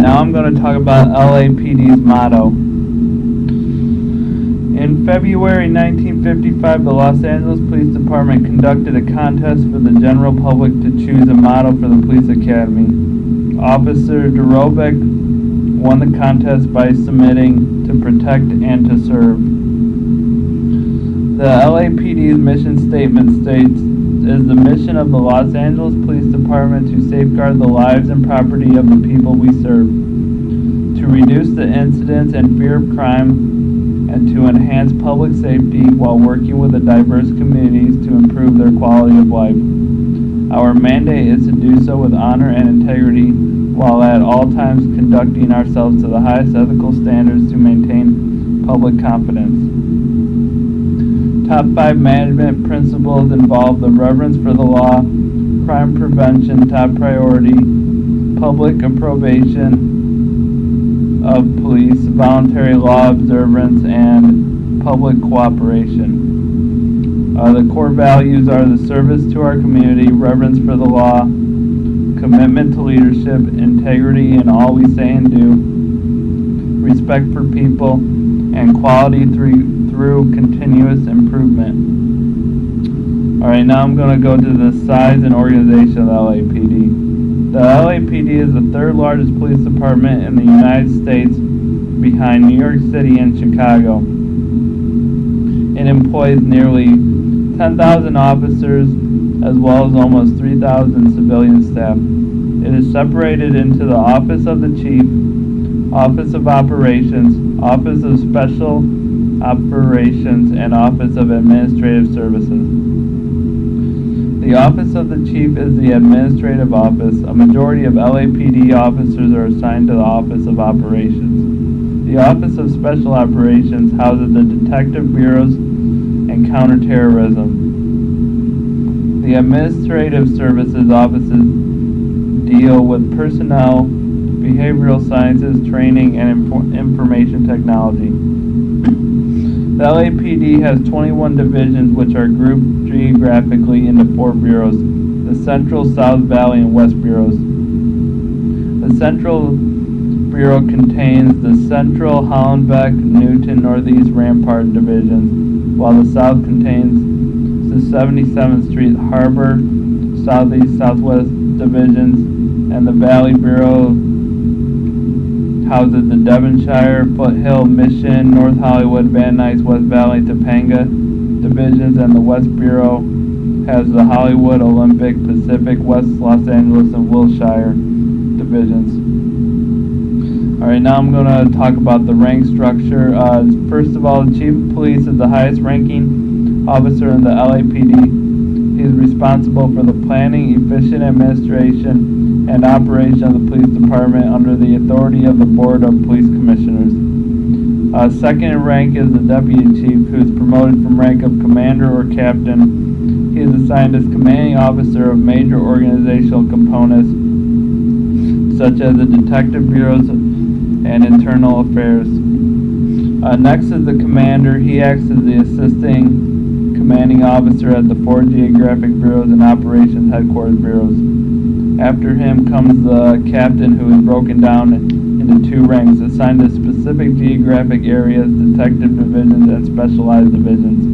now I'm going to talk about LAPD's motto. In February 1955, the Los Angeles Police Department conducted a contest for the general public to choose a motto for the police academy. Officer Dorovic won the contest by submitting to protect and to serve. The LAPD's mission statement states, "It is the mission of the Los Angeles Police Department to safeguard the lives and property of the people we serve, to reduce the incidence and fear of crime, and to enhance public safety while working with the diverse communities to improve their quality of life. Our mandate is to do so with honor and integrity while at all times conducting ourselves to the highest ethical standards to maintain public confidence." Top 5 management principles involve the reverence for the law, crime prevention top priority, public approbation of police, voluntary law observance, and public cooperation. The core values are the service to our community, reverence for the law, commitment to leadership, integrity in all we say and do, respect for people, and quality through continuous improvement. Alright, now I'm going to go to the size and organization of the LAPD. The LAPD is the third largest police department in the United States behind New York City and Chicago. It employs nearly 10,000 officers as well as almost 3,000 civilian staff. It is separated into the Office of the Chief, Office of Operations, Office of Special Operations, and Office of Administrative Services. The Office of the Chief is the administrative office. A majority of LAPD officers are assigned to the Office of Operations. The Office of Special Operations houses the detective bureaus and counterterrorism. The Administrative Services offices deal with personnel, behavioral sciences, training, and information technology. The LAPD has 21 divisions which are grouped geographically into 4 bureaus, the Central, South Valley, and West bureaus. The Central Bureau contains the Central, Hollenbeck, Newton, Northeast, Rampart divisions, while the South contains the 77th Street, Harbor, Southeast, Southwest divisions, and the Valley Bureau houses the Devonshire, Foothill, Mission, North Hollywood, Van Nuys, West Valley, Topanga divisions, and the West Bureau has the Hollywood, Olympic, Pacific, West Los Angeles, and Wilshire divisions. Alright, now I'm going to talk about the rank structure. First of all, the Chief of Police is the highest ranking officer in the LAPD. He is responsible for the planning, efficient administration, and operation of the police department under the authority of the Board of Police Commissioners. Second in rank is the Deputy Chief, who is promoted from rank of Commander or Captain. He is assigned as commanding officer of major organizational components such as the detective bureaus and internal affairs. Next is the Commander. He acts as the assisting commanding officer at the 4 geographic bureaus and operations headquarters bureaus. After him comes the Captain, who is broken down into 2 ranks, assigned to specific geographic areas, detective divisions, and specialized divisions.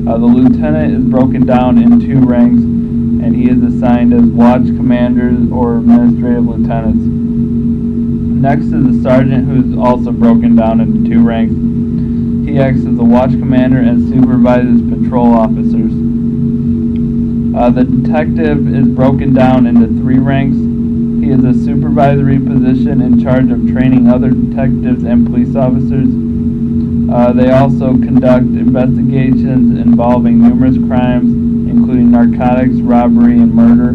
The Lieutenant is broken down in 2 ranks, and he is assigned as watch commanders or administrative lieutenants. Next is the Sergeant, who is also broken down into 2 ranks. He acts as a watch commander and supervises patrol officers. The detective is broken down into 3 ranks. He is a supervisory position in charge of training other detectives and police officers. They also conduct investigations involving numerous crimes, including narcotics, robbery, and murder.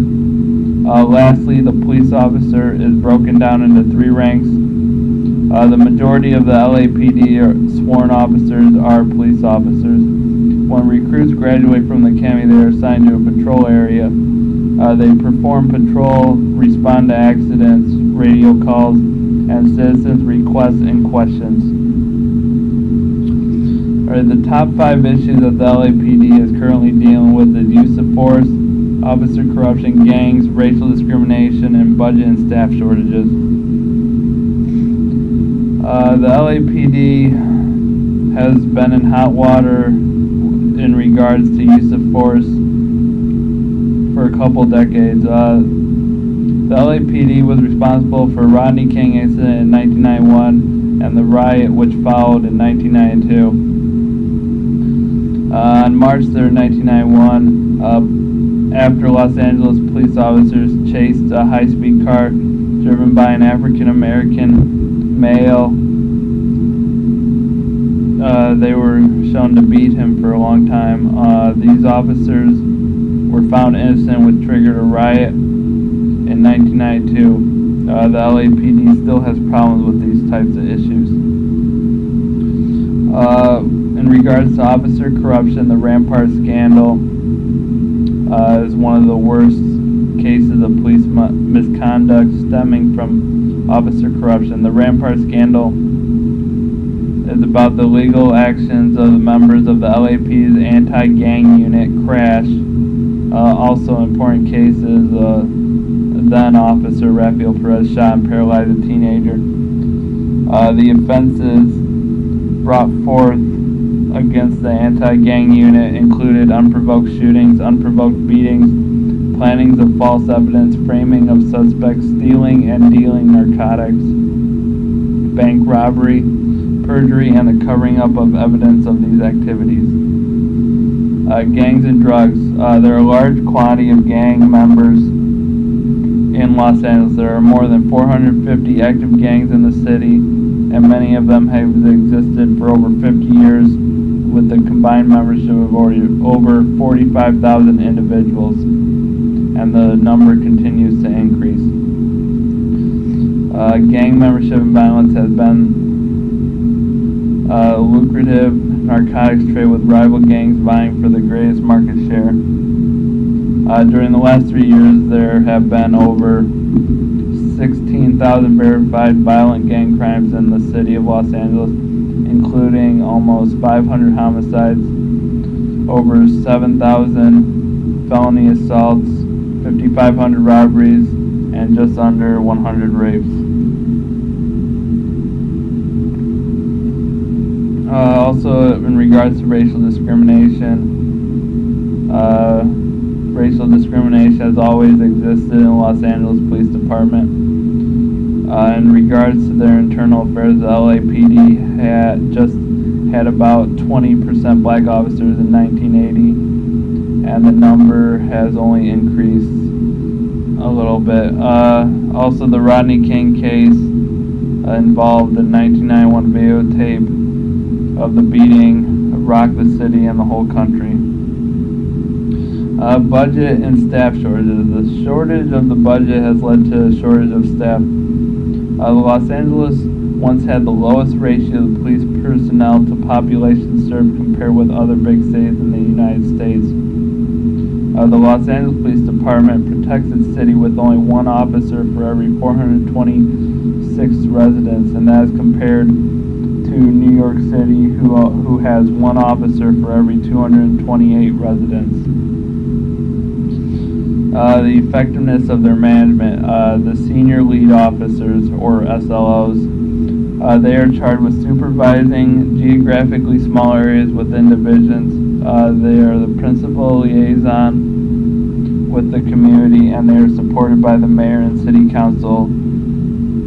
Lastly, the police officer is broken down into 3 ranks. The majority of the LAPD sworn officers are police officers. When recruits graduate from the academy, they are assigned to a patrol area. They perform patrol, respond to accidents, radio calls, and citizens' requests and questions. Alright, the top 5 issues that the LAPD is currently dealing with is use of force, officer corruption, gangs, racial discrimination, and budget and staff shortages. The LAPD has been in hot water in regards to use of force for a couple decades. The LAPD was responsible for Rodney King incident in 1991 and the riot which followed in 1992. On March 3rd, 1991, after Los Angeles police officers chased a high-speed car driven by an African-American male, they were shown to beat him for a long time. These officers were found innocent, which triggered a riot in 1992. The LAPD still has problems with these types of issues. In regards to officer corruption, the Rampart scandal is one of the worst cases of police misconduct stemming from officer corruption. The Rampart scandal is about the legal actions of the members of the LAPD's anti-gang unit, Crash. Also important cases, then officer Rafael Perez shot and paralyzed a teenager. The offenses brought forth against the anti-gang unit included unprovoked shootings, unprovoked beatings, plantings of false evidence, framing of suspects, stealing and dealing narcotics, bank robbery, perjury, and the covering up of evidence of these activities. Gangs and drugs. There are a large quantity of gang members in Los Angeles. There are more than 450 active gangs in the city, and many of them have existed for over 50 years with a combined membership of over 45,000 individuals, and the number continues to increase. Gang membership and violence has been lucrative narcotics trade with rival gangs vying for the greatest market share. During the last 3 years, there have been over 16,000 verified violent gang crimes in the city of Los Angeles, including almost 500 homicides, over 7,000 felony assaults, 5,500 robberies, and just under 100 rapes. Also, in regards to racial discrimination has always existed in the Los Angeles Police Department. In regards to their internal affairs, the LAPD had about 20% black officers in 1980, and the number has only increased a little bit. Also, the Rodney King case involved the 1991 videotape of the beating rocked the city and the whole country. Budget and staff shortages. The shortage of the budget has led to a shortage of staff. Los Angeles once had the lowest ratio of police personnel to population served compared with other big cities in the United States. The Los Angeles Police Department protects its city with only one officer for every 426 residents, and that is compared to New York City, who has one officer for every 228 residents. The effectiveness of their management. The senior lead officers, or SLOs, they are charged with supervising geographically small areas within divisions. They are the principal liaison with the community, and they are supported by the mayor and city council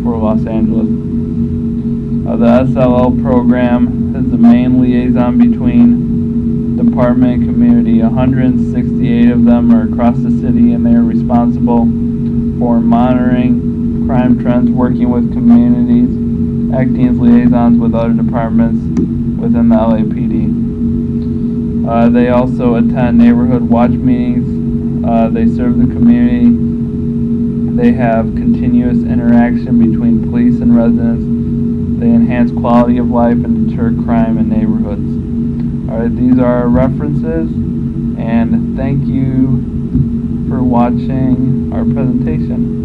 for Los Angeles. The SLO program is the main liaison between department and community. 168 of them are across the city, and they are responsible for monitoring crime trends, working with communities, acting as liaisons with other departments within the LAPD. They also attend neighborhood watch meetings. They serve the community. They have continuous interaction between police and residents. They enhance quality of life and deter crime in neighborhoods. Alright, these are our references, and thank you for watching our presentation.